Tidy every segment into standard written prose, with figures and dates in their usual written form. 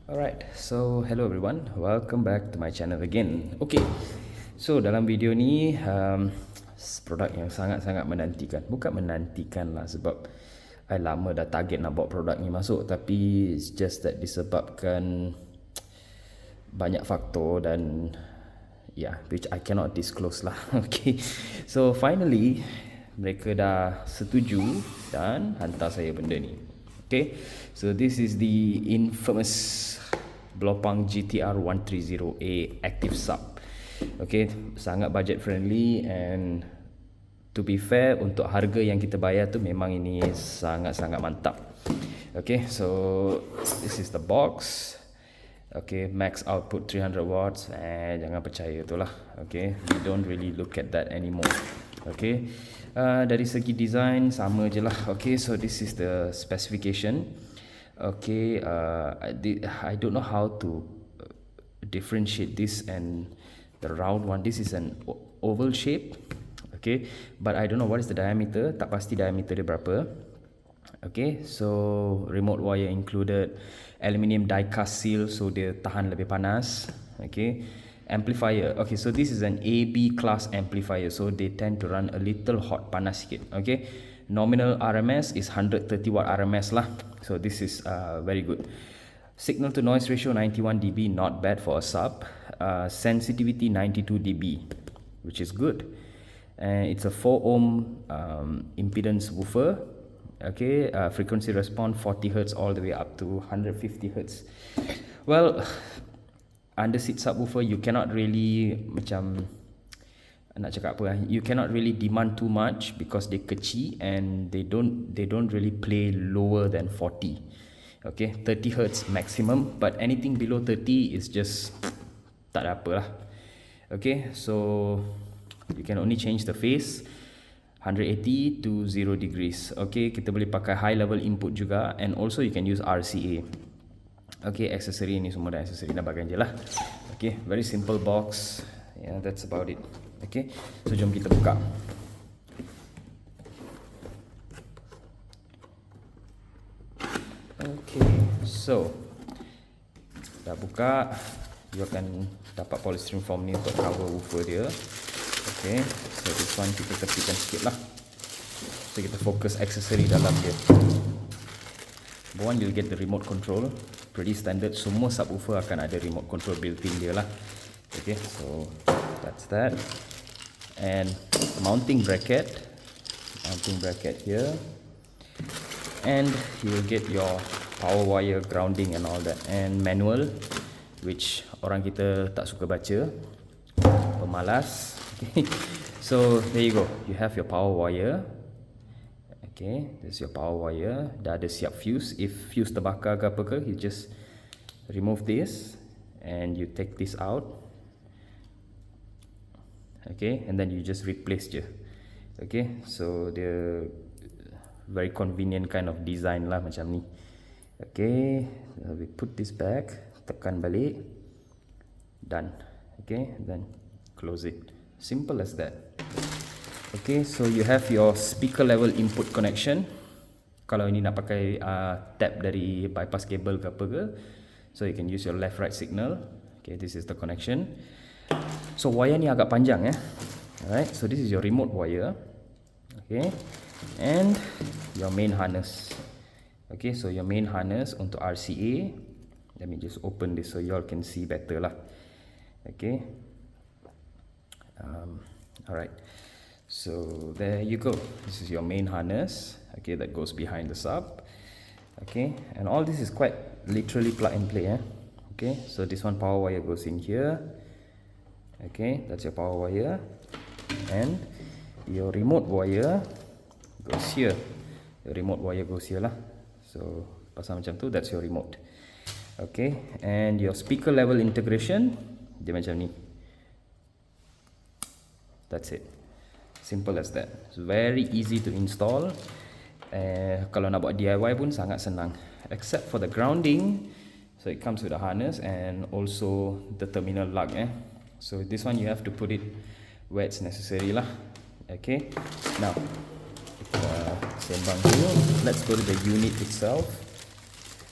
Alright, so hello everyone, welcome back to my channel again. Okay, so dalam video ni produk yang sangat-sangat menantikan. Bukan menantikan lah sebab I lama dah target nak bawa produk ni masuk, tapi it's just that disebabkan banyak faktor dan which I cannot disclose lah. Okay, so finally mereka dah setuju dan hantar saya benda ni. Okay, so this is the infamous Blaupunkt GTR 130A active sub. Okay, sangat budget friendly and to be fair, untuk harga yang kita bayar tu memang ini sangat-sangat mantap. Okay, so this is the box. Okay, max output 300 watts. Jangan percaya tu lah. Okay, we don't really look at that anymore. Okay, dari segi design sama je lah. Okay, so this is the specification. Okay, I don't know how to differentiate this and the round one. This is an oval shape. Okay, but I don't know what is the diameter. Tak pasti diameter dia berapa. Okay, so remote wire included, aluminium die cast seal, so dia tahan lebih panas. Okay, amplifier. Okay, so this is an AB class amplifier, so they tend to run a little hot, panas sikit. Okay, nominal RMS is 130 watt RMS lah, so this is very good. Signal to noise ratio 91 dB, not bad for a sub. Sensitivity 92 dB, which is good. And it's a 4 ohm impedance woofer. Okay, frequency response 40 Hz all the way up to 150 Hz. Well, underseat subwoofer you cannot really macam nak cakap apa, you cannot really demand too much because they kecil and they don't really play lower than 40. Okay, 30 Hz maximum, but anything below 30 is just tak ada apa lah. Okay, so you can only change the phase 180 to 0 degrees. Okay, kita boleh pakai high level input juga, and also you can use RCA. Okay, aksesori ni semua dah aksesori dah bagian je lah. Okay, very simple box. Yeah, that's about it. Okay, so jom kita buka. Okay, so dah buka, you akan dapat polystyrene foam ni untuk cover woofer dia. Okay, so this one kita tepikan sikit lah. So kita fokus aksesori dalam dia. One, you'll get the remote control. Pretty standard, semua subwoofer akan ada remote control built-in dia lah. Okay, so that's that. And mounting bracket here. And you'll get your power wire, grounding and all that. And manual, which orang kita tak suka baca, pemalas. Okay. So there you go, you have your power wire. Okay, this is your power wire. Dah ada siap fuse. If fuse terbakar ke apa ke, you just remove this and you take this out. Okay, and then you just replace je. Okay, so the very convenient kind of design lah macam ni. Okay, we put this back, tekan balik, done. Okay, then close it. Simple as that. Okay, so you have your speaker level input connection. Kalau ini nak pakai tab dari bypass cable ke apa ke, so you can use your left right signal. Okay, this is the connection. So wire ni agak panjang Alright, so this is your remote wire. Okay, and your main harness. Okay, so your main harness untuk RCA. Let me just open this so you all can see better lah. Okay. Alright, so there you go. This is your main harness. Okay, that goes behind the sub. Okay, and all this is quite literally plug and play. Okay, so this one power wire goes in here. Okay, that's your power wire, and your remote wire goes here. Your remote wire goes here lah. So pasang macam tu, that's your remote. Okay, and your speaker level integration dia macam ni. That's it. Simple as that. It's very easy to install. Kalau nak buat DIY pun sangat senang. Except for the grounding. So it comes with a harness and also the terminal lug. So this one you have to put it where it's necessary lah. Okay. Now, sembang dulu. Let's go to the unit itself.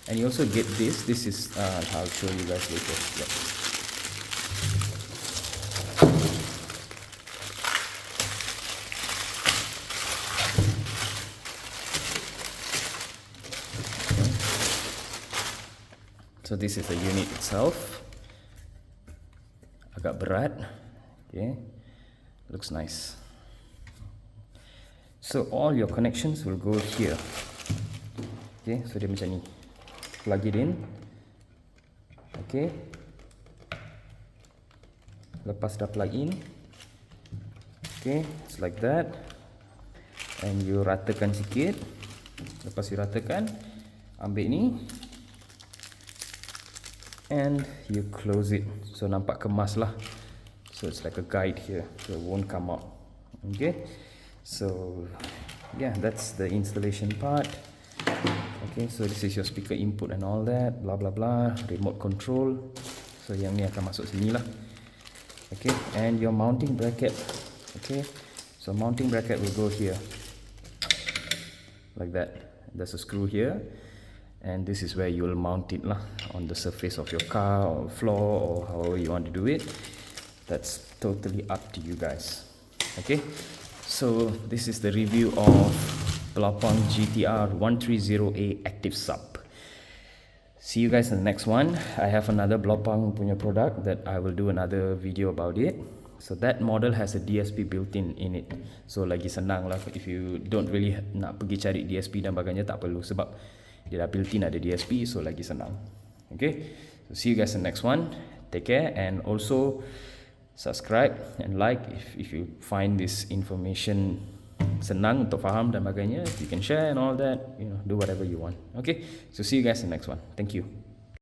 And you also get this. This is I'll show you guys later. Yep. So this is the unit itself. Agak berat. Okay. Looks nice. So all your connections will go here. Okay, so dia macam ni. Plug it in. Okay. Lepas dah plug in. Okay, it's like that. And you ratakan sikit. Lepas you ratakan, ambil ni. And you close it. So nampak kemas lah. So it's like a guide here. So it won't come out. Okay. So yeah, that's the installation part. Okay, so this is your speaker input and all that, blah blah blah, remote control. So yang ni akan masuk sini lah. Okay, and your mounting bracket. Okay, so mounting bracket will go here like that. There's a screw here, and this is where you will mount it lah, on the surface of your car or floor or however you want to do it. That's totally up to you guys. Okay, so this is the review of Blaupunkt GTR 130A Active Sub. See you guys in the next one. I have another Blaupunkt punya product that I will do another video about it. So that model has a DSP built-in in it. So lagi senang lah, if you don't really nak pergi cari DSP dan bagainya, tak perlu sebab dia dah built-in ada DSP, so lagi senang. Okay, so see you guys in the next one. Take care, and also subscribe and like if you find this information senang untuk faham dan bagainya. You can share and all that, you know, do whatever you want. Okay, so see you guys in the next one. Thank you.